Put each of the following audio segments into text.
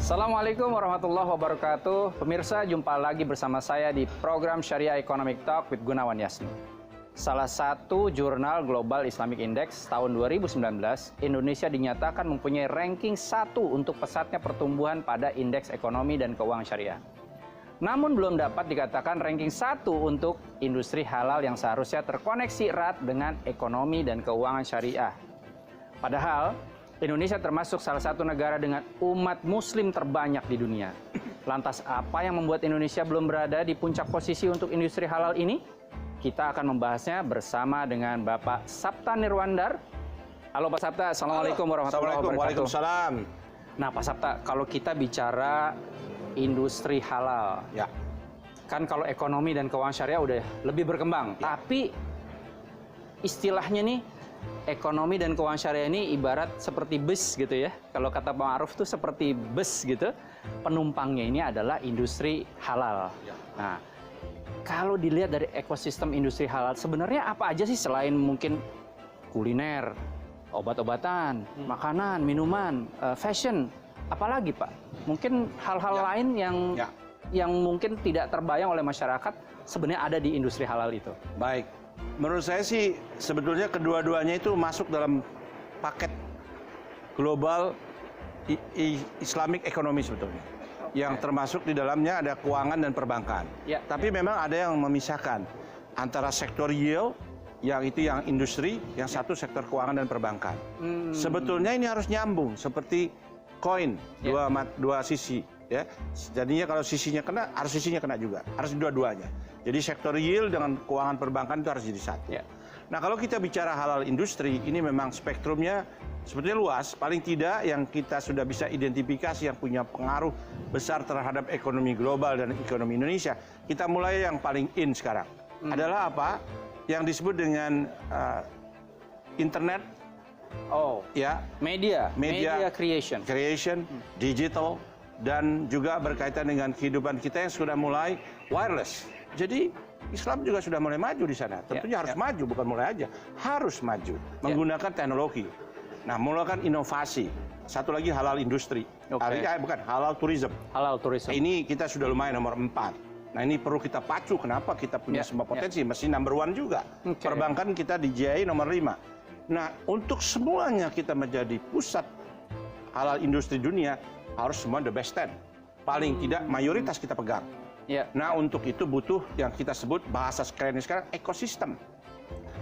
Assalamualaikum warahmatullahi wabarakatuh. Pemirsa, jumpa lagi bersama saya di program Syariah Economic Talk with Gunawan Yasni. Salah satu jurnal Global Islamic Index tahun 2019, Indonesia dinyatakan mempunyai ranking 1 untuk pesatnya pertumbuhan pada indeks ekonomi dan keuangan syariah. Namun belum dapat dikatakan ranking 1 untuk industri halal yang seharusnya terkoneksi erat dengan ekonomi dan keuangan syariah. Padahal, Indonesia termasuk salah satu negara dengan umat muslim terbanyak di dunia. Lantas apa yang membuat Indonesia belum berada di puncak posisi untuk industri halal ini? Kita akan membahasnya bersama dengan Bapak Sapta Nirwandar. Halo Pak Sapta, Assalamualaikum warahmatullahi wabarakatuh. Waalaikumsalam. Nah Pak Sapta, kalau kita bicara industri halal, Ya. kan kalau ekonomi dan keuangan syariah udah lebih berkembang. Ya. Tapi istilahnya nih, ekonomi dan keuangan syariah ini ibarat seperti bus gitu ya. Kalau kata Pak Ma'ruf itu seperti bus gitu. Penumpangnya ini adalah industri halal. Ya. Nah, kalau dilihat dari ekosistem industri halal, sebenarnya apa aja sih selain mungkin kuliner, obat-obatan, makanan, minuman, fashion, apalagi Pak? Mungkin hal-hal lain yang mungkin tidak terbayang oleh masyarakat sebenarnya ada di industri halal itu. Baik. Menurut saya sih sebetulnya kedua-duanya itu masuk dalam paket global Islamic economy sebetulnya. Yang termasuk di dalamnya ada keuangan dan perbankan. Ya, Tapi memang ada yang memisahkan antara sektor yield, yang itu yang industri, yang satu sektor keuangan dan perbankan. Sebetulnya ini harus nyambung seperti koin, dua sisi. Ya, jadinya kalau sisinya kena, harus sisinya kena juga, harus dua-duanya. Jadi sektor yield dengan keuangan perbankan itu harus jadi satu. Ya. Nah kalau kita bicara halal industri, ini memang spektrumnya sebetulnya luas. Paling tidak yang kita sudah bisa identifikasi yang punya pengaruh besar terhadap ekonomi global dan ekonomi Indonesia. Kita mulai yang paling in sekarang. Adalah apa? Yang disebut dengan internet. Oh, Ya, media creation. digital, dan juga berkaitan dengan kehidupan kita yang sudah mulai wireless. Jadi Islam juga sudah mulai maju di sana. Tentunya harus maju, bukan mulai aja. Harus maju, menggunakan teknologi. Nah, melakukan inovasi. Satu lagi halal industri. Bukan, halal tourism. Halal tourism. Ini kita sudah lumayan nomor 4. Nah, ini perlu kita pacu. Kenapa? Kita punya semua potensi. Mesti number 1 juga. Perbankan kita di GI nomor 5. Nah, untuk semuanya kita menjadi pusat halal industri dunia, harus semua the best 10. Paling tidak mayoritas kita pegang. Ya. Nah, untuk itu butuh yang kita sebut bahasa kerennya sekarang ekosistem.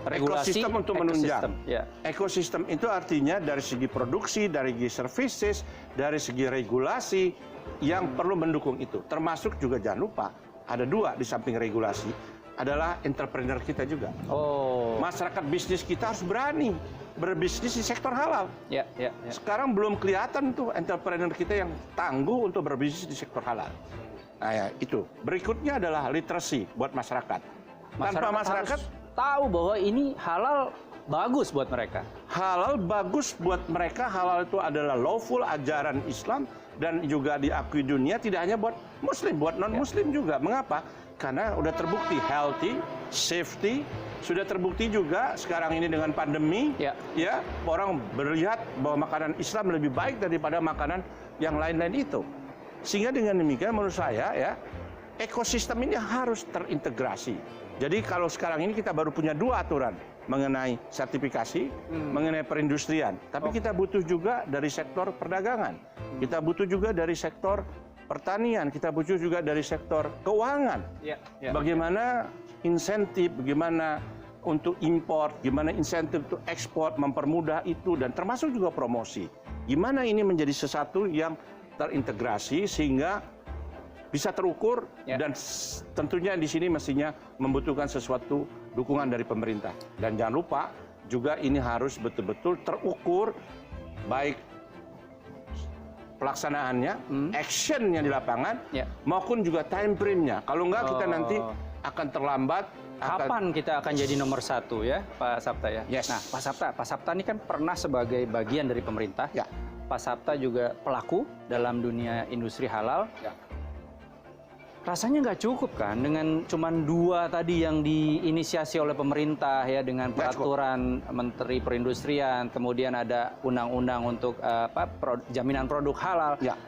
Regulasi, ekosistem untuk menunjang. Ya. Ekosistem itu artinya dari segi produksi, dari segi services, dari segi regulasi yang perlu mendukung itu. Termasuk juga jangan lupa ada 2 di samping regulasi adalah entrepreneur kita juga. Oh. Masyarakat bisnis kita harus berani berbisnis di sektor halal. Ya. Sekarang belum kelihatan tuh entrepreneur kita yang tangguh untuk berbisnis di sektor halal. Nah ya, itu. Berikutnya adalah literasi buat masyarakat. Tanpa masyarakat harus tahu bahwa ini halal bagus buat mereka. Halal bagus buat mereka. Halal itu adalah lawful, ajaran Islam, dan juga diakui dunia, tidak hanya buat muslim, buat non-muslim juga. Mengapa? Karena udah terbukti healthy, safety, sudah terbukti juga sekarang ini dengan pandemi, ya orang melihat bahwa makanan Islam lebih baik daripada makanan yang lain-lain itu. Sehingga dengan demikian menurut saya ya, ekosistem ini harus terintegrasi. Jadi kalau sekarang ini kita baru punya 2 aturan mengenai sertifikasi, mengenai perindustrian. Tapi kita butuh juga dari sektor perdagangan. Kita butuh juga dari sektor pertanian, kita butuh juga dari sektor keuangan. Bagaimana insentif, bagaimana untuk impor, gimana insentif untuk ekspor, mempermudah itu, dan termasuk juga promosi. Gimana ini menjadi sesuatu yang terintegrasi sehingga bisa terukur dan tentunya di sini mestinya membutuhkan sesuatu dukungan dari pemerintah. Dan jangan lupa juga ini harus betul-betul terukur, baik pelaksanaannya, actionnya di lapangan, maupun juga time frame-nya. Kalau enggak kita nanti akan terlambat. Kapan kita akan jadi nomor 1 ya, Pak Sapta ya? Nah, Pak Sapta ini kan pernah sebagai bagian dari pemerintah. Pak Sapta juga pelaku dalam dunia industri halal. rasanya nggak cukup kan dengan cuman 2 tadi yang diinisiasi oleh pemerintah ya, dengan peraturan Menteri Perindustrian, kemudian ada undang-undang untuk jaminan produk halal. Ya.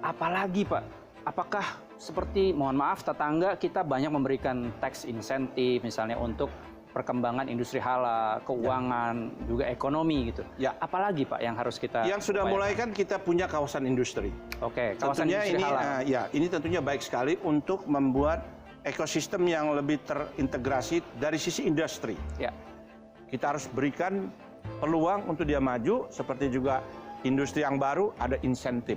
apalagi Pak? Apakah seperti, mohon maaf, tetangga kita banyak memberikan tax insentif misalnya untuk perkembangan industri halal, keuangan, juga ekonomi gitu. Ya. Apalagi Pak yang harus kita Yang sudah upayakan? mulai kan kita punya kawasan industri. Oke, kawasan Tentunya industri ini, halal. ini tentunya baik sekali untuk membuat ekosistem yang lebih terintegrasi dari sisi industri. Ya. Kita harus berikan peluang untuk dia maju, seperti juga industri yang baru ada insentif.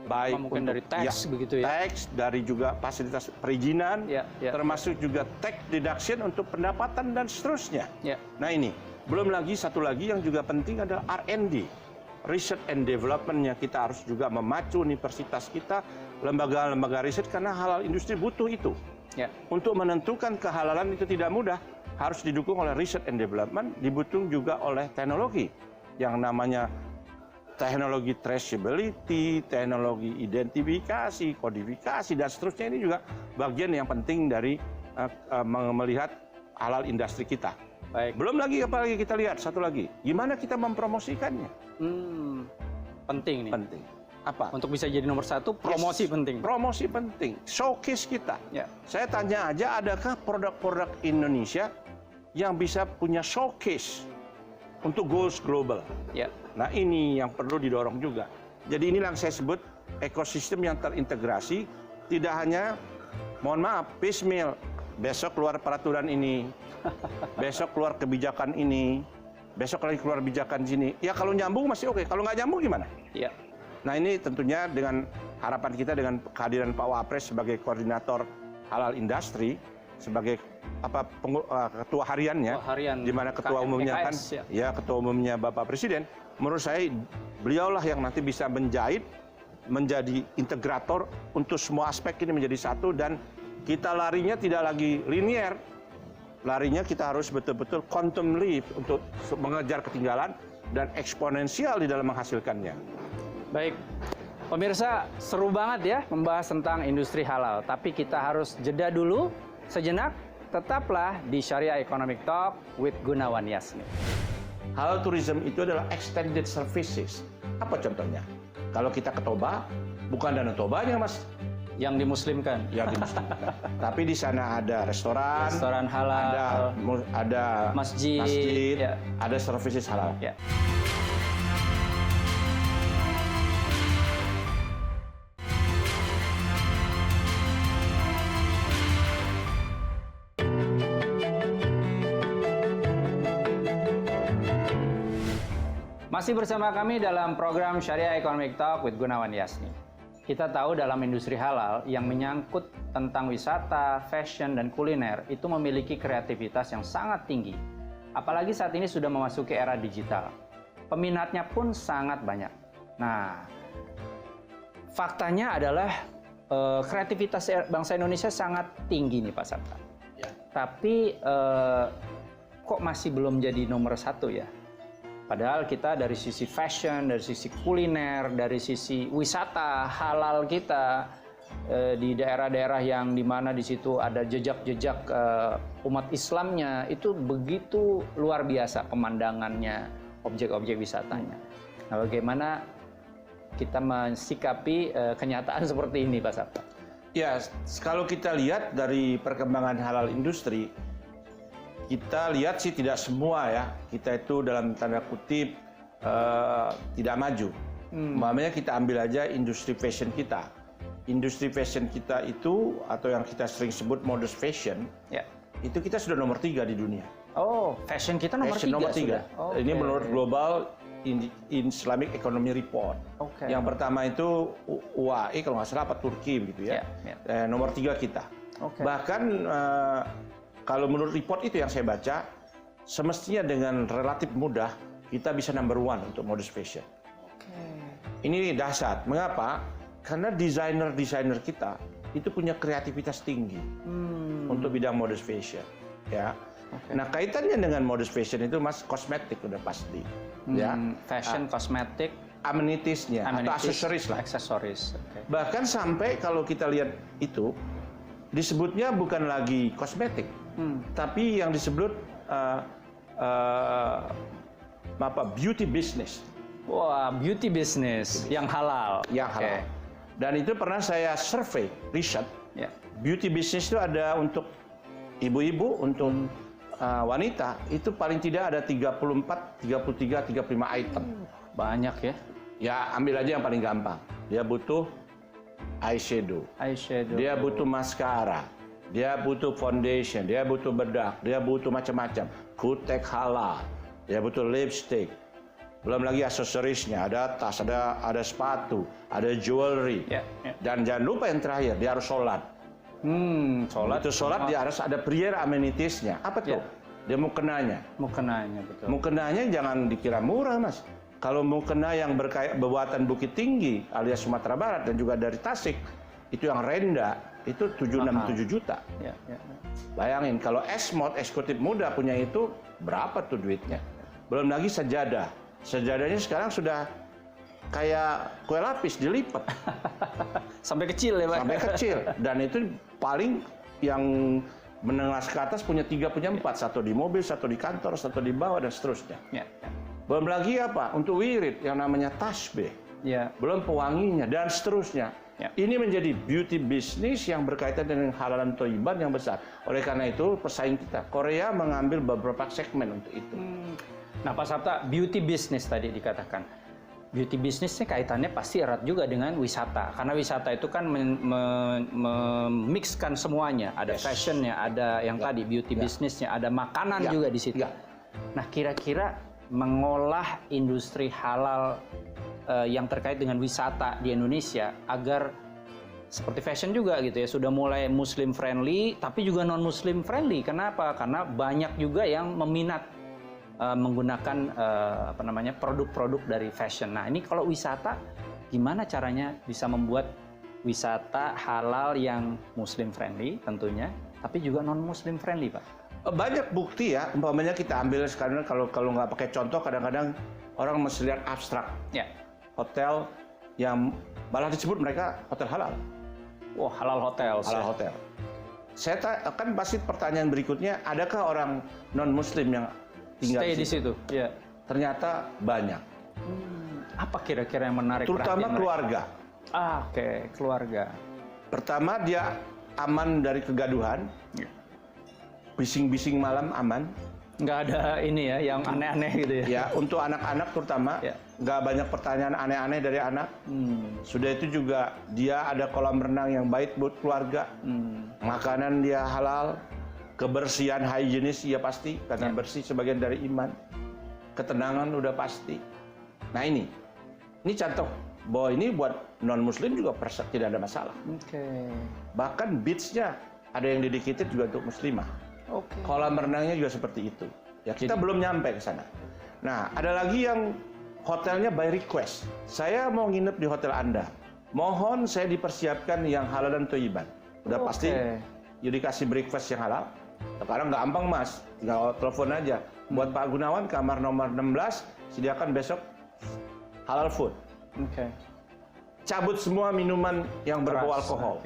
Baik Mungkin untuk dari tax begitu ya. tax, dari juga fasilitas perizinan, Ya, ya. termasuk juga tax deduction untuk pendapatan dan seterusnya. Ya. Nah ini, belum lagi satu lagi yang juga penting adalah R&D. Research and Development-nya kita harus juga memacu universitas kita, lembaga-lembaga riset, karena halal industri butuh itu. Ya. Untuk menentukan kehalalan itu tidak mudah, harus didukung oleh research and development, dibutuhkan juga oleh teknologi yang namanya teknologi traceability, teknologi identifikasi, kodifikasi, dan seterusnya. Ini juga bagian yang penting dari melihat halal industri kita. Baik. Belum lagi apalagi kita lihat satu lagi, gimana kita mempromosikannya. Penting nih. Penting. Apa? Untuk bisa jadi nomor satu, promosi Yes, penting. Promosi penting. Showcase kita. Ya. Saya tanya aja, adakah produk-produk Indonesia yang bisa punya showcase untuk goals global? Ya. Nah ini yang perlu didorong juga. Jadi inilah yang saya sebut ekosistem yang terintegrasi. Tidak hanya, mohon maaf, piecemeal. Besok keluar peraturan ini, besok keluar kebijakan ini, besok lagi keluar kebijakan sini. Ya kalau nyambung masih oke, kalau nggak nyambung gimana? Ya. Nah ini tentunya dengan harapan kita dengan kehadiran Pak Wapres sebagai koordinator halal industri, sebagai ketua hariannya, di mana ketua umumnya kan, ya ketua umumnya Bapak Presiden. Menurut saya beliaulah yang nanti bisa menjadi integrator untuk semua aspek ini menjadi satu, dan kita larinya tidak lagi linear, larinya kita harus betul-betul quantum leap untuk mengejar ketinggalan dan eksponensial di dalam menghasilkannya. Baik, pemirsa, seru banget ya membahas tentang industri halal. Tapi kita harus jeda dulu sejenak. Tetaplah di Syariah Economic Talk with Gunawan Yasmin. Halal tourism itu adalah extended services. Apa contohnya? Kalau kita ke Toba, bukan Danau Tobanya, Mas, Yang dimuslimkan. yang dimuslimkan. Tapi di sana ada restoran Halal, ada masjid, ya. ada services halal. Ya. Masih bersama kami dalam program Syariah Economic Talk with Gunawan Yasmin. Kita tahu dalam industri halal yang menyangkut tentang wisata, fashion, dan kuliner itu memiliki kreativitas yang sangat tinggi. Apalagi saat ini sudah memasuki era digital. Peminatnya pun sangat banyak. Nah, faktanya adalah kreativitas bangsa Indonesia sangat tinggi nih Pak Sabta. Ya. Tapi kok masih belum jadi nomor satu ya? Padahal kita dari sisi fashion, dari sisi kuliner, dari sisi wisata halal kita di daerah-daerah yang dimana di situ ada jejak-jejak umat Islamnya, itu begitu luar biasa pemandangannya, objek-objek wisatanya. Nah, bagaimana kita mensikapi kenyataan seperti ini, Pak Sabta? Ya, kalau kita lihat dari perkembangan halal industri, kita lihat sih tidak semua ya, kita itu dalam tanda kutip tidak maju. Umpamanya kita ambil aja industri fashion kita. Industri fashion kita itu, atau yang kita sering sebut modest fashion, Ya. itu kita sudah nomor 3 di dunia. Oh, fashion kita nomor Fashion 3 nomor 3. sudah? Oh, Ini oke. menurut Global Islamic Economy Report. Oke. Yang pertama itu UAE kalau nggak salah, apa Turki begitu ya. Nomor 3 kita. Oke. Bahkan kalau menurut report itu yang saya baca, semestinya dengan relatif mudah kita bisa number 1 untuk modest fashion. Ini dahsyat. Mengapa? Karena desainer-desainer kita itu punya kreativitas tinggi untuk bidang modest fashion. Ya. Nah, kaitannya dengan modest fashion itu, Mas, kosmetik udah pasti. Ya. Fashion, kosmetik, Amenities-nya atau aksesoris lah. Aksesoris. Oke. Bahkan sampai kalau kita lihat itu disebutnya bukan lagi kosmetik, tapi yang disebut beauty business. Wah, beauty business yang halal. Yang halal. Oke. Dan itu pernah saya survei, riset. Ya. Beauty business itu ada untuk ibu-ibu, untuk wanita, itu paling tidak ada 34, 33, 35 item. Banyak ya. Ya, ambil aja yang paling gampang. Dia butuh eyeshadow. Dia butuh mascara. Dia butuh foundation. Dia butuh bedak. Dia butuh macam-macam. Kutek halal. Dia butuh lipstick. Belum lagi aksesorisnya. Ada tas, ada sepatu, ada jewelry. Ya, ya. Dan jangan lupa yang terakhir, dia harus sholat. Sholat. Itu sholat dia harus ada prayer amenities-nya. Apa tuh? Ya. Dia mukenanya. Mukenanya, betul. Mukenanya jangan dikira murah, Mas. Kalau mukena yang berbuatan Bukit Tinggi alias Sumatera Barat dan juga dari Tasik, itu yang renda, itu 767 juta. Ya, ya. Bayangin, kalau S-Mod, eksekutif muda punya itu, berapa tuh duitnya? Belum lagi sejadah. Sejadahnya sekarang sudah kayak kue lapis, dilipat. Sampai kecil ya, Pak? Sampai kecil. Dan itu paling yang menengah ke atas punya 3, punya 4. Satu di mobil, satu di kantor, satu di bawah, dan seterusnya. Ya, ya. Belum lagi apa? Untuk wirid yang namanya tasbih. Ya. Belum pewanginya, dan seterusnya. Ya. Ini menjadi beauty business yang berkaitan dengan halalan thayyiban yang besar. Oleh karena itu, pesaing kita, Korea mengambil beberapa segmen untuk itu. Nah, Pak Sabta, beauty business tadi dikatakan. Beauty businessnya kaitannya pasti erat juga dengan wisata. Karena wisata itu kan memixkan semuanya. Ada fashionnya, ada yang tadi beauty businessnya, ada makanan juga di situ. Ya. Nah, kira-kira mengolah industri halal yang terkait dengan wisata di Indonesia agar seperti fashion juga gitu ya, sudah mulai Muslim friendly, tapi juga non Muslim friendly. Kenapa? Karena banyak juga yang meminat menggunakan produk-produk dari fashion. Nah, ini kalau wisata, gimana caranya bisa membuat wisata halal yang Muslim friendly tentunya, tapi juga non Muslim friendly, Pak? Banyak bukti ya, umpamanya kita ambil sekarang kalau nggak pakai contoh, kadang-kadang orang mesti lihat abstrak. Ya. Hotel yang malah disebut mereka hotel halal. Oh, halal hotel. Halal hotel. Saya akan pasti pertanyaan berikutnya, adakah orang non Muslim yang tinggal stay di situ? Ya. Ternyata banyak. Apa kira-kira yang menarik Terutama perhatian keluarga. Oke, keluarga. Pertama, dia aman dari kegaduhan. Bising-bising malam aman. Nggak ada ini ya, yang aneh-aneh gitu ya? Ya, untuk anak-anak terutama, nggak banyak pertanyaan aneh-aneh dari anak. Sudah itu juga dia ada kolam renang yang baik buat keluarga. Makanan dia halal. Kebersihan, higienis ya pasti, karena bersih sebagian dari iman. Ketenangan udah pasti. Nah ini contoh bahwa ini buat non-muslim juga tidak ada masalah. Bahkan beach-nya ada yang dedicated juga untuk muslimah. Kolam renangnya juga seperti itu. Ya, kita belum nyampe ke sana. Nah, ada lagi yang hotelnya by request. Saya mau nginep di hotel Anda. Mohon saya dipersiapkan yang halal dan thayyiban. Udah pasti you dikasih breakfast yang halal. Sekarang gampang, Mas. Tinggal telepon aja. Buat Pak Gunawan, kamar nomor 16, sediakan besok halal food. Cabut semua minuman yang berbau alkohol.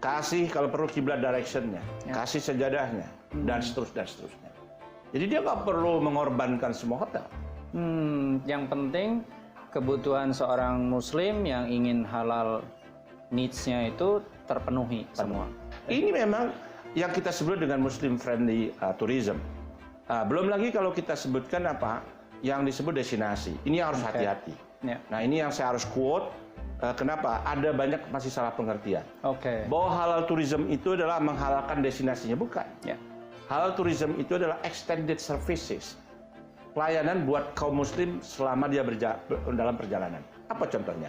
Kasih kalau perlu kiblat direction-nya, kasih sejadahnya, dan seterusnya. Jadi dia nggak perlu mengorbankan semua hotel. Yang penting kebutuhan seorang Muslim yang ingin halal needs-nya itu terpenuhi semua. Ini memang yang kita sebut dengan Muslim friendly tourism. Belum lagi kalau kita sebutkan apa yang disebut destinasi. Ini yang harus hati-hati. Nah, ini yang saya harus quote. Kenapa? Ada banyak masih salah pengertian. Bahwa halal tourism itu adalah menghalalkan destinasinya, bukan. Halal tourism itu adalah extended services. Pelayanan buat kaum muslim selama dia dalam perjalanan. Apa contohnya?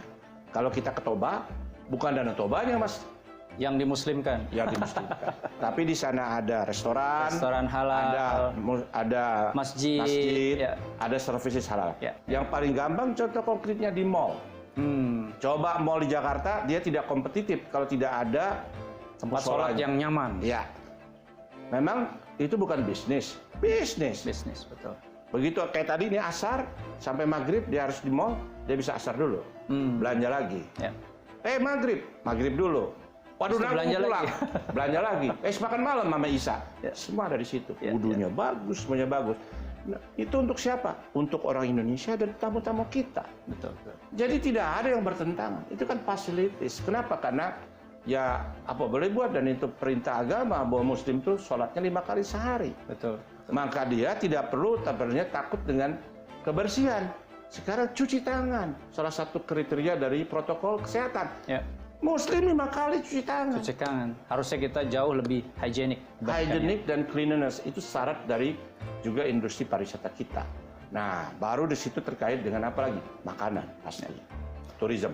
Kalau kita ke Toba, bukan Danau Tobanya, Mas. Yang dimuslimkan. Yang dimuslimkan. Tapi di sana ada restoran halal, ada masjid, ada services halal. Yang paling gampang contoh konkretnya di mall. Coba mall di Jakarta, dia tidak kompetitif kalau tidak ada tempat sholat yang nyaman. Ya, memang itu bukan bisnis. Bisnis, betul. Begitu kayak tadi ini asar sampai maghrib dia harus di mall, dia bisa asar dulu, belanja lagi. Maghrib dulu. Waduh, belanja pulang, belanja lagi. Makan malam sama Isa. Semua ada di situ. Wudunya bagus, semuanya bagus. Nah, itu untuk siapa? Untuk orang Indonesia dan tamu-tamu kita. Betul. Jadi tidak ada yang bertentangan. Itu kan fasilitas. Kenapa? Karena ya apa boleh buat, dan itu perintah agama bahwa Muslim itu sholatnya 5 kali sehari. Betul. Maka dia tidak perlu tampaknya takut dengan kebersihan. Sekarang cuci tangan, salah satu kriteria dari protokol kesehatan. Ya. Muslim 5 kali cuci tangan. Cuci tangan. Harusnya kita jauh lebih hygienik. Hygienic dan cleanliness itu syarat dari juga industri pariwisata kita. Nah, baru di situ terkait dengan apa lagi? Makanan pasti. Tourism.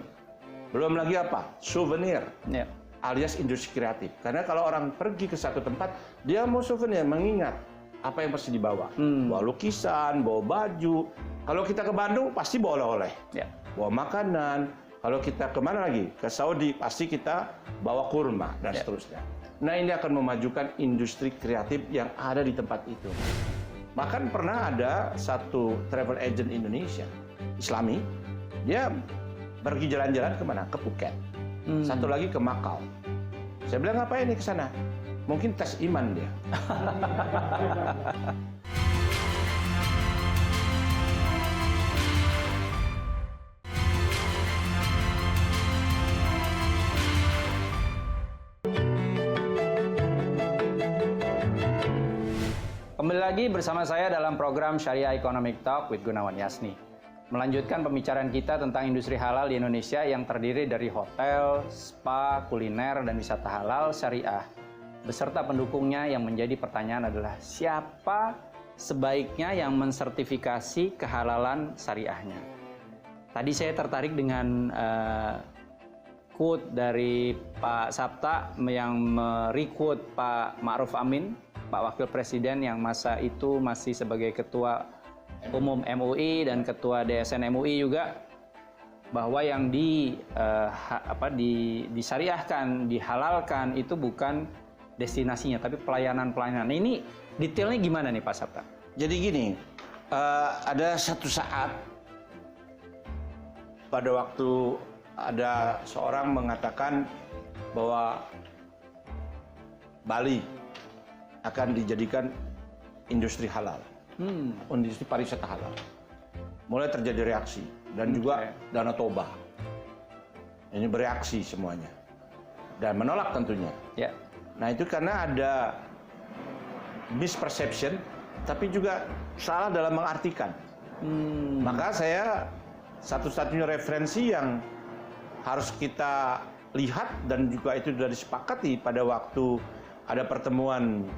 Belum lagi apa? Souvenir. Ya. Alias industri kreatif. Karena kalau orang pergi ke satu tempat, dia mau souvenir, mengingat apa yang mesti dibawa. Bawa lukisan, bawa baju. Kalau kita ke Bandung, pasti bawa oleh-oleh. Ya. Bawa makanan. Kalau kita kemana lagi? Ke Saudi, pasti kita bawa kurma, dan seterusnya. Nah, ini akan memajukan industri kreatif yang ada di tempat itu. Bahkan pernah ada satu travel agent Indonesia, Islami, dia pergi jalan-jalan kemana? Ke Phuket. Satu lagi ke Macau. Saya bilang, ngapain nih ke sana? Mungkin tes iman dia. Kembali lagi bersama saya dalam program Syariah Economic Talk with Gunawan Yasni. Melanjutkan pembicaraan kita tentang industri halal di Indonesia yang terdiri dari hotel, spa, kuliner, dan wisata halal syariah. Beserta pendukungnya yang menjadi pertanyaan adalah siapa sebaiknya yang mensertifikasi kehalalan syariahnya. Tadi saya tertarik dengan quote dari Pak Sabta yang merekrut Pak Ma'ruf Amin, Pak Wakil Presiden yang masa itu masih sebagai Ketua Umum MUI dan Ketua DSN MUI juga, bahwa yang disyariahkan, dihalalkan itu bukan destinasinya, tapi pelayanan-pelayanan. Ini detailnya gimana nih Pak Sabta? Jadi gini, ada satu saat pada waktu ada seorang mengatakan bahwa Bali akan dijadikan industri halal, industri pariwisata halal. Mulai terjadi reaksi dan juga Danau Toba. Ini bereaksi semuanya dan menolak tentunya. Ya. Nah, itu karena ada misperception, tapi juga salah dalam mengartikan. Maka saya satu-satunya referensi yang harus kita lihat dan juga itu sudah disepakati pada waktu ada pertemuan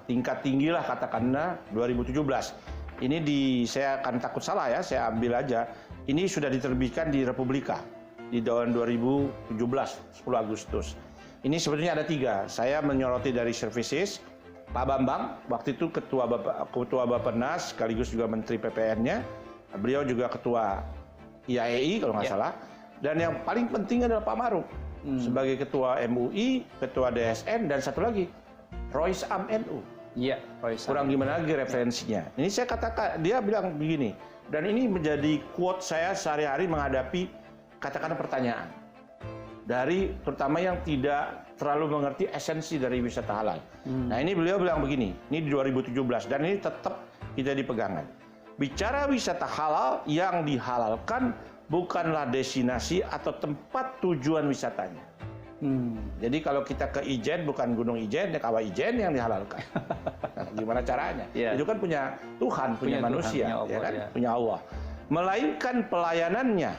tingkat tinggi lah katakanlah 2017. Ini saya akan takut salah ya, saya ambil aja. Ini sudah diterbitkan di Republika di tahun 2017, 10 Agustus. Ini sebetulnya ada 3. Saya menyoroti dari services, Pak Bambang, waktu itu Ketua Bappenas, sekaligus juga Menteri PPN-nya. Beliau juga Ketua IAEI kalau nggak salah. Dan yang paling penting adalah Pak Ma'ruf sebagai Ketua MUI, Ketua DSN, dan satu lagi Rois Am NU. Iya, Rois Am. Kurang gimana lagi referensinya. Ini saya katakan, dia bilang begini, dan ini menjadi quote saya sehari-hari menghadapi katakan pertanyaan dari terutama yang tidak terlalu mengerti esensi dari wisata halal. Nah, ini beliau bilang begini, ini di 2017 dan ini tetap kita dipegangan. Bicara wisata halal, yang dihalalkan bukanlah destinasi atau tempat tujuan wisatanya. Jadi kalau kita ke Ijen, bukan Gunung Ijen, ya Kawah Ijen yang dihalalkan. Nah, gimana caranya? Itu kan punya Tuhan, punya manusia, Tuhan, punya Allah, ya kan? Punya Allah. Melainkan pelayanannya,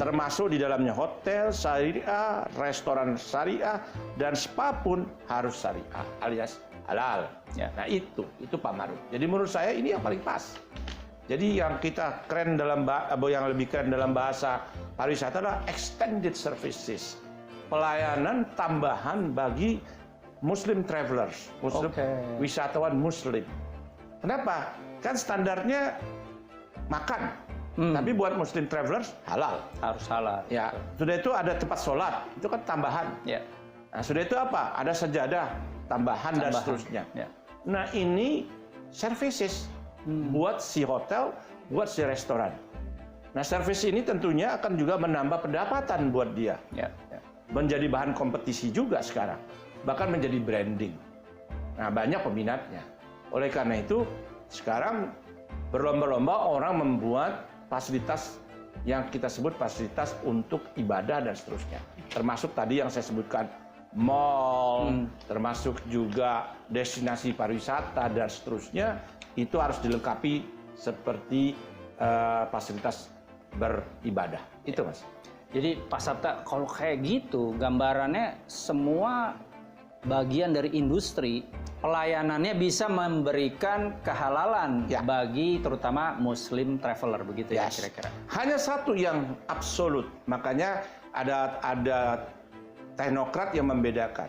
termasuk di dalamnya hotel syariah, restoran syariah, dan spa pun harus syariah, alias halal. Nah itu Pak Ma'ruf. Jadi menurut saya ini yang paling pas. Jadi yang kita keren yang lebih keren dalam bahasa pariwisata adalah extended services. Pelayanan tambahan bagi Muslim travelers, wisatawan Muslim. Kenapa? Kan standarnya makan, tapi buat Muslim travelers halal. Harus halal. Ya, sudah itu ada tempat sholat, itu kan tambahan. Nah, sudah itu apa? Ada sajadah, tambahan. Dan seterusnya. Nah, ini services buat si hotel, buat si restoran. Nah, service ini tentunya akan juga menambah pendapatan buat dia. Menjadi bahan kompetisi juga sekarang, bahkan menjadi branding. Nah, banyak peminatnya. Oleh karena itu, Sekarang berlomba-lomba orang membuat fasilitas yang kita sebut fasilitas untuk ibadah dan seterusnya. Termasuk tadi yang saya sebutkan, mall, termasuk juga destinasi pariwisata dan seterusnya, itu harus dilengkapi seperti fasilitas beribadah. Itu, Mas. Jadi Pak Sabta, kalau kayak gitu, gambarannya semua bagian dari industri, pelayanannya bisa memberikan kehalalan bagi terutama Muslim traveler, begitu ya kira-kira. Hanya satu yang absolut, makanya ada teknokrat yang membedakan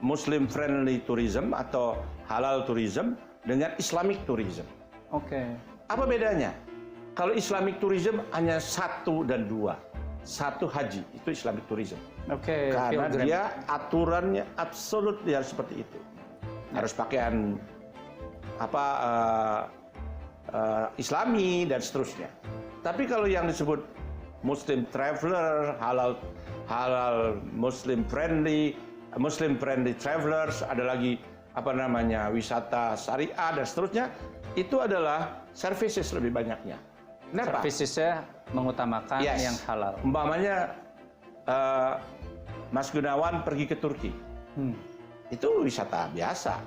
Muslim friendly tourism atau halal tourism dengan Islamic tourism. Oke. Apa bedanya? Kalau Islamic tourism hanya 1 dan 2. 1 haji, itu Islamic tourism. Oke. Karena dia aturannya absolut dia seperti itu. Harus pakaian Islami dan seterusnya. Tapi kalau yang disebut Muslim traveler, halal Muslim friendly travelers, ada lagi wisata syariah dan seterusnya, itu adalah services lebih banyaknya. Kenapa? Servicesnya mengutamakan yang halal. Umpamanya Mas Gunawan pergi ke Turki, itu wisata biasa,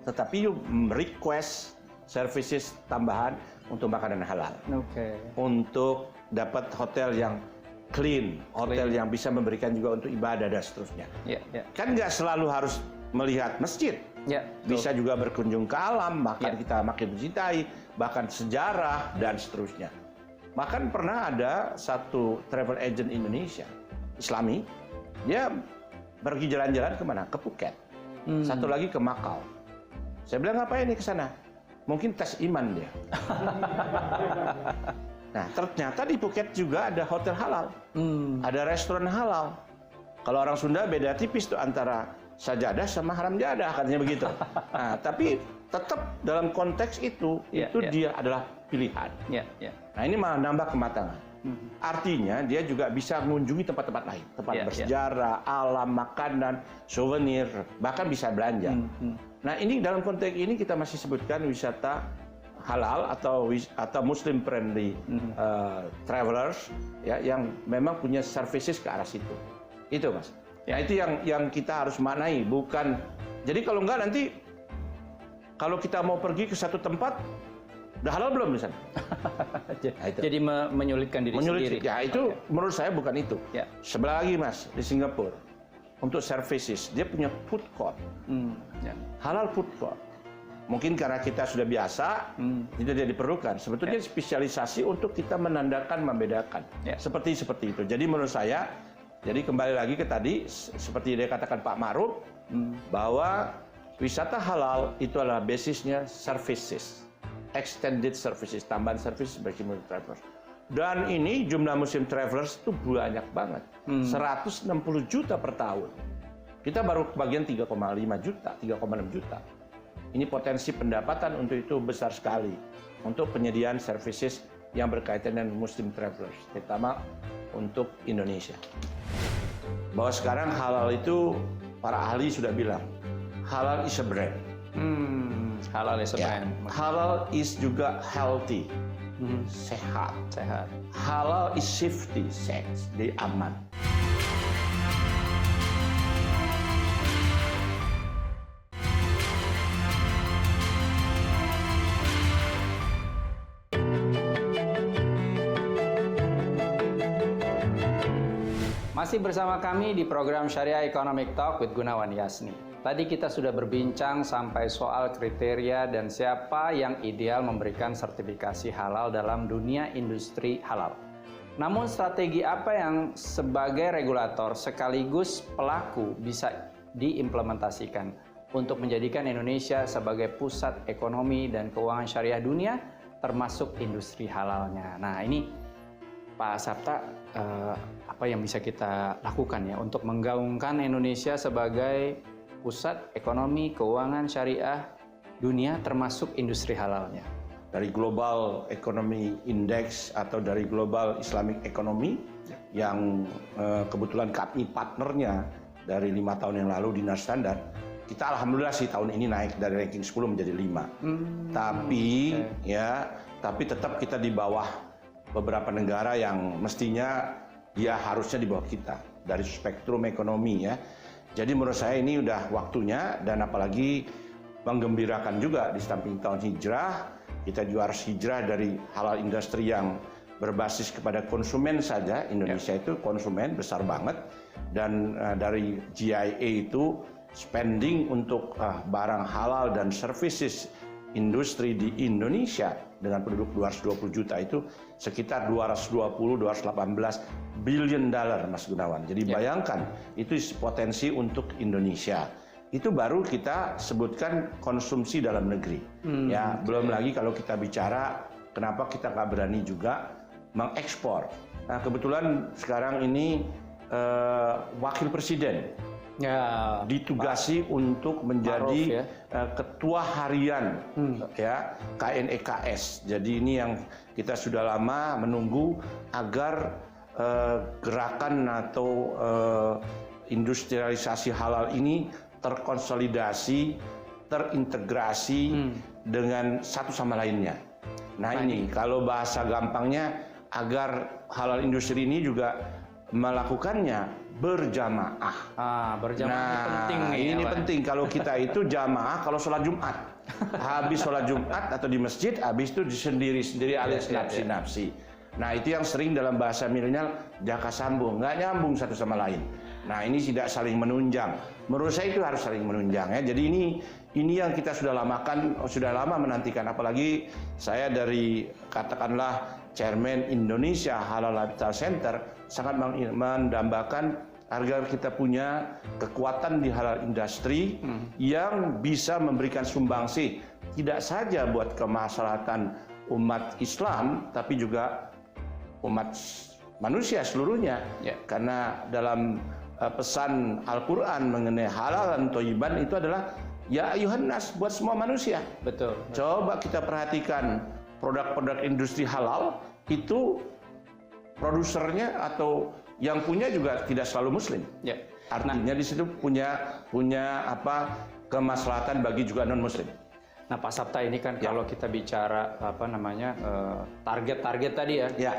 tetapi you request services tambahan untuk makanan halal. Untuk dapat hotel yang clean, hotel yang bisa memberikan juga untuk ibadah dan seterusnya. Kan nggak selalu harus melihat masjid. Bisa juga berkunjung ke alam, bahkan kita makin mencintai, bahkan sejarah dan seterusnya. Bahkan pernah ada satu travel agent Indonesia, Islami, dia pergi jalan-jalan kemana? Ke Phuket. Satu lagi ke Macau. Saya bilang, ngapain nih ke sana? Mungkin tes iman dia. Nah, ternyata di Phuket juga ada hotel halal, ada restoran halal. Kalau orang Sunda beda tipis tuh antara sajadah sama haram jadah, katanya begitu. Nah, tapi tetap dalam konteks itu dia adalah pilihan. Nah, ini malah nambah kematangan. Artinya dia juga bisa mengunjungi tempat-tempat lain, tempat bersejarah, alam, makanan, souvenir, bahkan bisa belanja. Nah, ini dalam konteks ini kita masih sebutkan wisata halal atau Muslim friendly travelers, ya, yang memang punya services ke arah situ. Itu, Mas. Nah, itu yang kita harus maknai, bukan. Jadi kalau enggak nanti kalau kita mau pergi ke satu tempat, udah halal belum di sana? Nah, jadi menyulitkan diri sendiri. Ya, itu menurut saya bukan itu. Sebelah lagi, Mas, di Singapura untuk services dia punya food court, halal food court. Mungkin karena kita sudah biasa, itu tidak diperlukan. Sebetulnya spesialisasi untuk kita menandakan, membedakan. Seperti itu. Jadi menurut saya, jadi kembali lagi ke tadi, seperti dia katakan Pak Ma'ruf, bahwa wisata halal itu adalah basisnya services, extended services, tambahan services bagi Muslim travelers. Dan ini jumlah Muslim travelers itu banyak banget, 160 juta per tahun. Kita baru kebagian 3,5 juta, 3,6 juta. Ini potensi pendapatan untuk itu besar sekali untuk penyediaan services yang berkaitan dengan Muslim travelers, terutama untuk Indonesia. Bahwa sekarang halal itu para ahli sudah bilang halal is a brand. Halal is a brand. Halal is juga healthy, sehat. Halal is safety, sex, jadi aman. Masih bersama kami di program Syariah Economic Talk with Gunawan Yasni. Tadi kita sudah berbincang sampai soal kriteria dan siapa yang ideal memberikan sertifikasi halal dalam dunia industri halal. Namun strategi apa yang sebagai regulator sekaligus pelaku bisa diimplementasikan untuk menjadikan Indonesia sebagai pusat ekonomi dan keuangan syariah dunia termasuk industri halalnya. Nah, ini Pak Sabta, apa yang bisa kita lakukan ya untuk menggaungkan Indonesia sebagai pusat ekonomi keuangan syariah dunia termasuk industri halalnya? Dari Global Economy Index atau dari Global Islamic Economy yang kebetulan kami partnernya dari 5 tahun yang lalu di Dinas Standar, kita alhamdulillah sih tahun ini naik dari ranking 10 menjadi 5. Tapi tetap kita di bawah beberapa negara yang mestinya dia harusnya di bawah kita dari spektrum ekonomi ya. Jadi menurut saya ini udah waktunya, dan apalagi menggembirakan juga di samping tahun hijrah, kita juga harus hijrah dari halal industri yang berbasis kepada konsumen saja. Indonesia itu konsumen besar banget, dan dari GIA itu spending untuk barang halal dan services industri di Indonesia dengan penduduk 220 juta itu sekitar 218 billion dollar, Mas Gunawan. Jadi bayangkan itu potensi untuk Indonesia. Itu baru kita sebutkan konsumsi dalam negeri. Belum lagi kalau kita bicara kenapa kita nggak berani juga mengekspor. Nah, kebetulan sekarang ini wakil presiden ditugasi untuk menjadi ketua harian KNEKS. Jadi ini yang kita sudah lama menunggu agar gerakan atau industrialisasi halal ini terkonsolidasi, terintegrasi dengan satu sama lainnya. Nah ini kalau bahasa gampangnya agar halal industri ini juga melakukannya berjamaah. Berjamaah ini penting nih. Ini penting kalau kita itu jamaah kalau sholat Jumat. Habis sholat Jumat atau di masjid, habis itu sendiri-sendiri alias nafsi-nafsi. Nah itu yang sering dalam bahasa milenial jaka sambung, nggak nyambung satu sama lain. Nah ini tidak saling menunjang. Menurut saya itu harus saling menunjang ya. Jadi ini yang kita sudah lama menantikan. Apalagi saya dari katakanlah Chairman Indonesia Halal Lifestyle Center sangat mendambakan agar kita punya kekuatan di halal industri yang bisa memberikan sumbangsi tidak saja buat kemaslahatan umat Islam tapi juga umat manusia seluruhnya. Karena dalam pesan Al-Quran mengenai halal dan thayyiban itu adalah ya ayuhan nas, buat semua manusia. Betul. Coba kita perhatikan produk-produk industri halal itu produsernya atau yang punya juga tidak selalu muslim. Artinya di situ punya kemaslahatan bagi juga non muslim. Nah Pak Sabta ini kan kalau kita bicara target-target tadi ya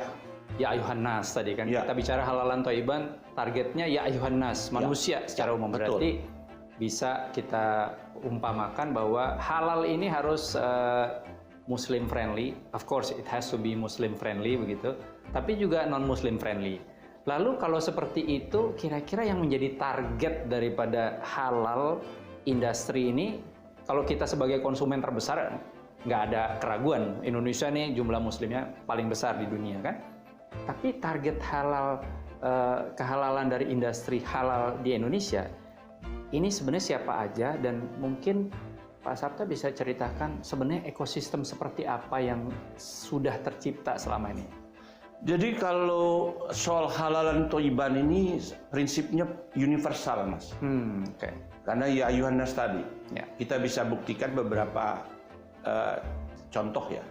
ayuhan nas tadi kan kita bicara halalan thayyiban, targetnya ya ayuhan nas, manusia secara umum. Berarti bisa kita umpamakan bahwa halal ini harus Muslim friendly, of course it has to be Muslim friendly begitu, tapi juga non Muslim friendly. Lalu kalau seperti itu, kira-kira yang menjadi target daripada halal industri ini, kalau kita sebagai konsumen terbesar, nggak ada keraguan, Indonesia nih jumlah muslimnya paling besar di dunia kan. Tapi target halal, kehalalan dari industri halal di Indonesia, ini sebenarnya siapa aja, dan mungkin Pak Sabta bisa ceritakan sebenarnya ekosistem seperti apa yang sudah tercipta selama ini? Jadi kalau soal halal dan thayyiban ini prinsipnya universal, Mas. Karena ya ayuhan nas tadi, kita bisa buktikan beberapa contoh ya.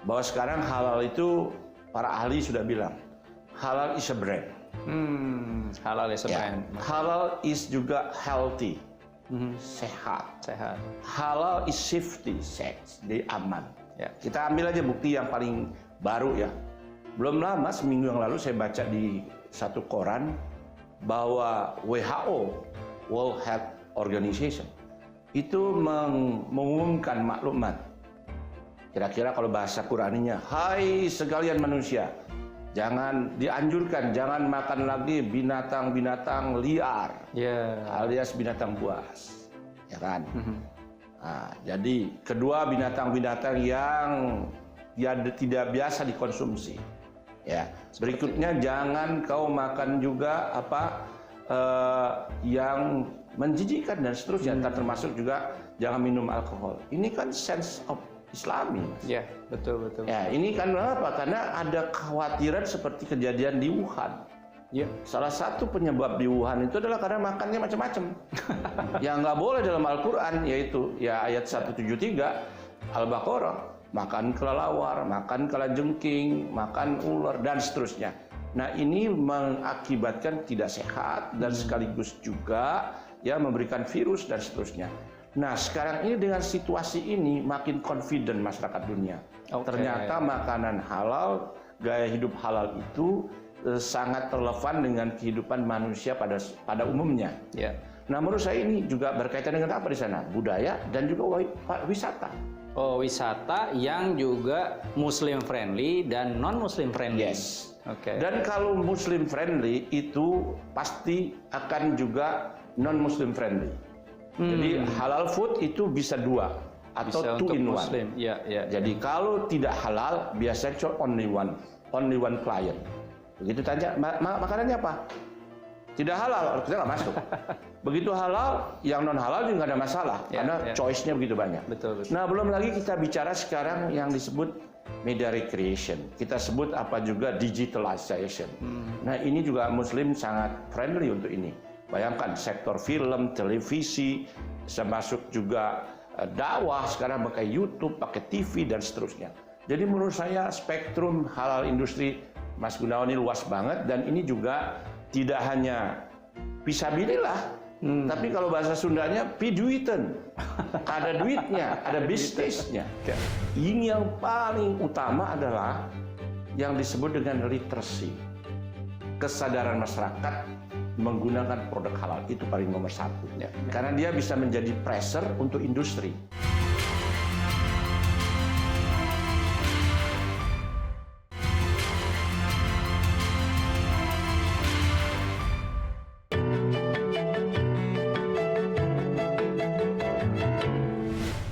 Bahwa sekarang halal itu para ahli sudah bilang, halal is a brand. Halal is a brand. Halal is juga healthy. Sehat. Halal is safety, jadi aman. Kita ambil aja bukti yang paling baru ya. Belum lama, seminggu yang lalu saya baca di satu koran bahwa WHO, World Health Organization, itu mengumumkan maklumat. Kira-kira kalau bahasa Quraninya, hai sekalian manusia, dianjurkan jangan makan lagi binatang-binatang liar, alias binatang buas, ya kan? Nah, jadi kedua binatang-binatang yang tidak biasa dikonsumsi. Ya, berikutnya jangan kau makan juga yang menjijikkan dan seterusnya, termasuk juga jangan minum alkohol. Ini kan sense of Islami. Ya, betul. Ya, ini kan apa? Karena ada kekhawatiran seperti kejadian di Wuhan. Salah satu penyebab di Wuhan itu adalah karena makannya macam-macam. Yang nggak boleh dalam Al-Quran yaitu ayat 173 Al-Baqarah. Makan kelelawar, makan kalajengking, makan ular, dan seterusnya. Nah ini mengakibatkan tidak sehat dan sekaligus juga ya memberikan virus dan seterusnya. Nah, sekarang ini dengan situasi ini makin confident masyarakat dunia. Ternyata makanan halal, gaya hidup halal itu sangat relevan dengan kehidupan manusia pada umumnya. Nah, menurut saya ini juga berkaitan dengan apa di sana? Budaya dan juga wisata. Oh, wisata yang juga Muslim friendly dan non Muslim friendly. Yes. Dan kalau Muslim friendly itu pasti akan juga non Muslim friendly. Jadi halal food itu bisa dua atau bisa two in one. Muslim. Jadi kalau tidak halal biasanya only one client. Begitu tanya makanannya apa? Tidak halal, kita nggak masuk. Begitu halal, yang non halal juga nggak ada masalah karena choice-nya begitu banyak. Betul. Nah, belum lagi kita bicara sekarang yang disebut media recreation. Kita sebut apa juga digitalization. Nah, ini juga Muslim sangat friendly untuk ini. Bayangkan sektor film, televisi, termasuk juga dakwah sekarang pakai YouTube, pakai TV dan seterusnya. Jadi menurut saya spektrum halal industri Mas Gunawan ini luas banget dan ini juga tidak hanya fisabilillah, tapi kalau bahasa Sundanya piduiten. Ada duitnya, ada bisnisnya. Ini yang paling utama adalah yang disebut dengan literacy. Kesadaran masyarakat menggunakan produk halal itu paling nomor satu. Karena dia bisa menjadi pressure untuk industri.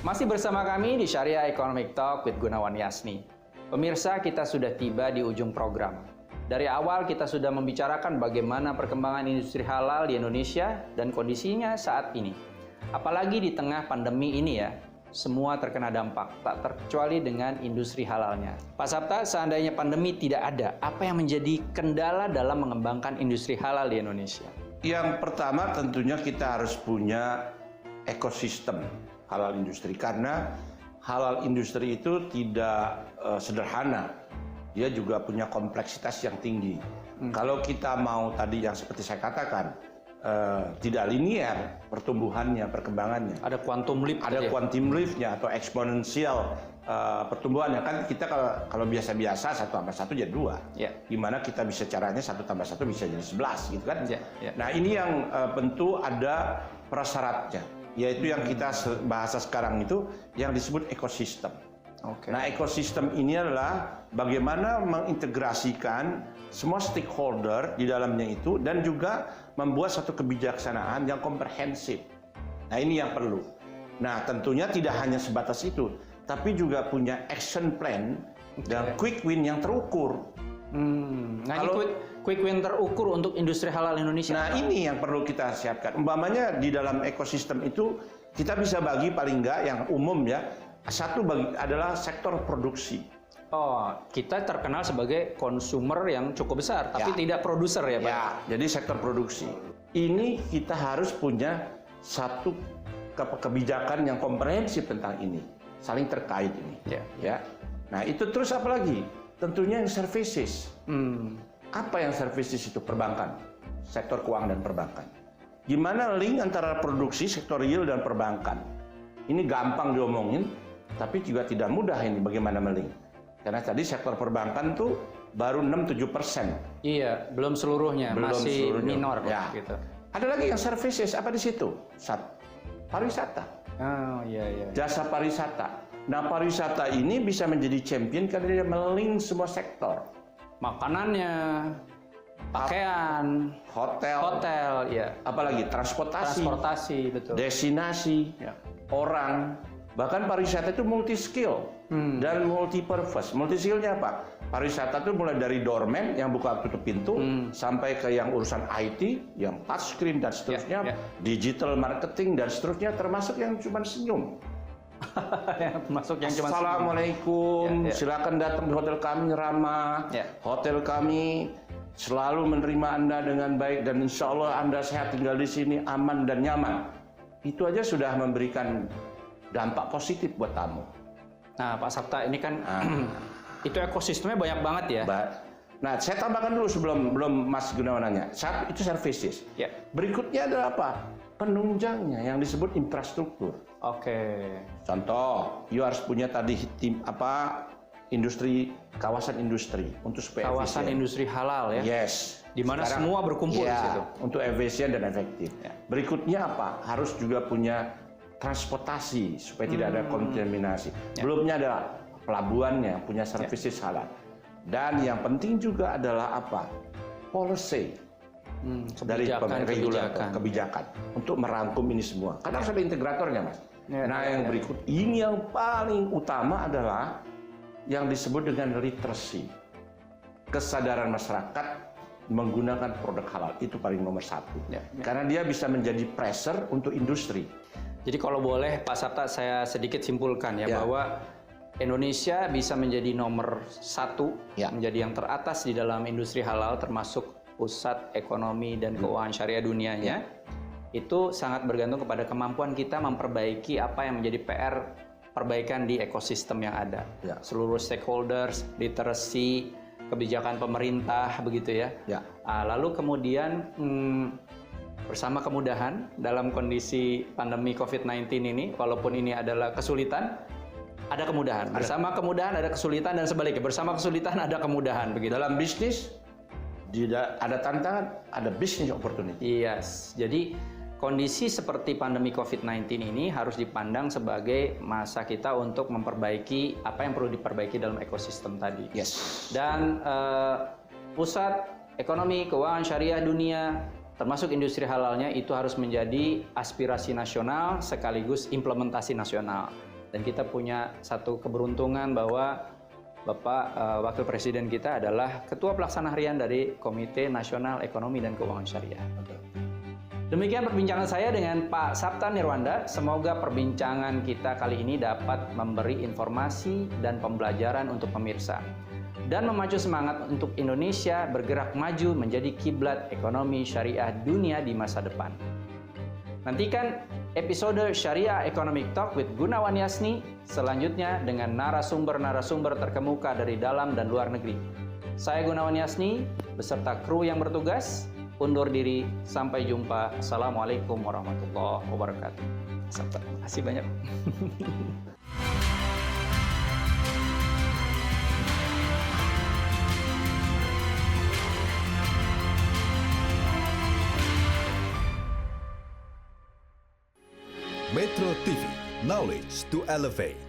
Masih bersama kami di Syariah Economic Talk with Gunawan Yasni. Pemirsa, kita sudah tiba di ujung program. Dari awal kita sudah membicarakan bagaimana perkembangan industri halal di Indonesia dan kondisinya saat ini. Apalagi di tengah pandemi ini ya, semua terkena dampak, tak terkecuali dengan industri halalnya. Pak Sabta, seandainya pandemi tidak ada, apa yang menjadi kendala dalam mengembangkan industri halal di Indonesia? Yang pertama tentunya kita harus punya ekosistem halal industri, karena halal industri itu tidak sederhana. Dia juga punya kompleksitas yang tinggi. Kalau kita mau tadi yang seperti saya katakan, tidak linear pertumbuhannya, perkembangannya. Ada quantum leap. Ada quantum leap-nya atau eksponensial pertumbuhannya. Kan kita kalau biasa-biasa 1+1 jadi 2. Gimana kita bisa caranya 1+1 bisa jadi 11 gitu kan. Nah ini yang tentu ada prasyaratnya. Yaitu yang kita bahasa sekarang itu yang disebut ekosistem. Nah, ekosistem ini adalah bagaimana mengintegrasikan semua stakeholder di dalamnya itu dan juga membuat satu kebijaksanaan yang komprehensif. Nah, ini yang perlu. Nah, tentunya tidak hanya sebatas itu, tapi juga punya action plan dan quick win yang terukur. Nah, kalau quick win terukur untuk industri halal Indonesia. Nah, ini yang perlu kita siapkan. Umpamanya di dalam ekosistem itu kita bisa bagi paling enggak yang umum ya. Satu adalah sektor produksi. Oh, kita terkenal sebagai konsumer yang cukup besar, tapi tidak produser ya, Pak? Ya, jadi sektor produksi. Ini kita harus punya satu kebijakan yang komprehensif tentang ini, saling terkait ini. Ya. Nah, itu terus apa lagi? Tentunya yang services. Apa yang services itu? Perbankan, sektor keuangan dan perbankan. Gimana link antara produksi, sektor real dan perbankan? Ini gampang diomongin, tapi juga tidak mudah ini bagaimana melink. Karena tadi sektor perbankan tuh baru 6-7%. Iya, belum seluruhnya, masih minor. Ya. Gitu. Ada lagi yang services, apa di situ? Pariwisata. Oh, iya. Jasa pariwisata. Nah, pariwisata ini bisa menjadi champion karena dia melink semua sektor. Makanannya, pakaian, hotel, ya. Apalagi transportasi, betul. Destinasi, orang. Bahkan pariwisata itu multi skill dan multi purpose. Multi skillnya apa? Pariwisata itu mulai dari doorman yang buka tutup pintu sampai ke yang urusan IT, yang touchscreen dan seterusnya, digital marketing dan seterusnya, termasuk yang cuma senyum. Assalamualaikum, silakan datang di hotel kami ramah. Hotel kami selalu menerima Anda dengan baik dan insya Allah Anda sehat tinggal di sini aman dan nyaman. Itu aja sudah memberikan dampak positif buat tamu. Nah, Pak Sabta, ini kan itu ekosistemnya banyak banget ya. Nah, saya tambahkan dulu belum Mas Gunawan nanya. Itu services. Ya. Berikutnya adalah apa? Penunjangnya yang disebut infrastruktur. Oke. Contoh, you harus punya tadi industri, kawasan industri untuk supaya Kawasan efisien. industri halal ya. Yes. Di mana Sekarang, semua berkumpul di situ. Untuk efisien dan efektif. Ya. Berikutnya apa? Harus juga punya transportasi supaya tidak ada kontaminasi. Belumnya adalah pelabuhannya punya services halal. Dan yang penting juga adalah apa? Policy dari kebijakan untuk merangkum ini semua. Karena harus ada integratornya, Mas. Yang berikut ini yang paling utama adalah yang disebut dengan literacy. Kesadaran masyarakat menggunakan produk halal itu paling nomor satu. Karena dia bisa menjadi pressure untuk industri. Jadi kalau boleh Pak Sabta saya sedikit simpulkan bahwa Indonesia bisa menjadi nomor satu, menjadi yang teratas di dalam industri halal termasuk pusat ekonomi dan keuangan syariah dunianya. Itu sangat bergantung kepada kemampuan kita memperbaiki apa yang menjadi PR perbaikan di ekosistem yang ada. Seluruh stakeholders, literacy, kebijakan pemerintah begitu ya. Lalu kemudian bersama kemudahan dalam kondisi pandemi COVID-19 ini, walaupun ini adalah kesulitan, ada kemudahan. Bersama kemudahan ada kesulitan dan sebaliknya. Bersama kesulitan ada kemudahan begitu. Dalam bisnis ada tantangan, ada business opportunity. Yes. Jadi kondisi seperti pandemi COVID-19 ini harus dipandang sebagai masa kita untuk memperbaiki apa yang perlu diperbaiki dalam ekosistem tadi. Yes. Dan pusat ekonomi keuangan syariah dunia termasuk industri halalnya itu harus menjadi aspirasi nasional sekaligus implementasi nasional. Dan kita punya satu keberuntungan bahwa Bapak Wakil Presiden kita adalah Ketua Pelaksana Harian dari Komite Nasional Ekonomi dan Keuangan Syariah. Demikian perbincangan saya dengan Pak Sabta Nirwanda. Semoga perbincangan kita kali ini dapat memberi informasi dan pembelajaran untuk pemirsa dan memacu semangat untuk Indonesia bergerak maju menjadi kiblat ekonomi syariah dunia di masa depan. Nantikan episode Syariah Economic Talk with Gunawan Yasni selanjutnya dengan narasumber-narasumber terkemuka dari dalam dan luar negeri. Saya Gunawan Yasni beserta kru yang bertugas undur diri. Sampai jumpa. Assalamualaikum warahmatullahi wabarakatuh. Terima kasih banyak. Metro TV, knowledge to elevate.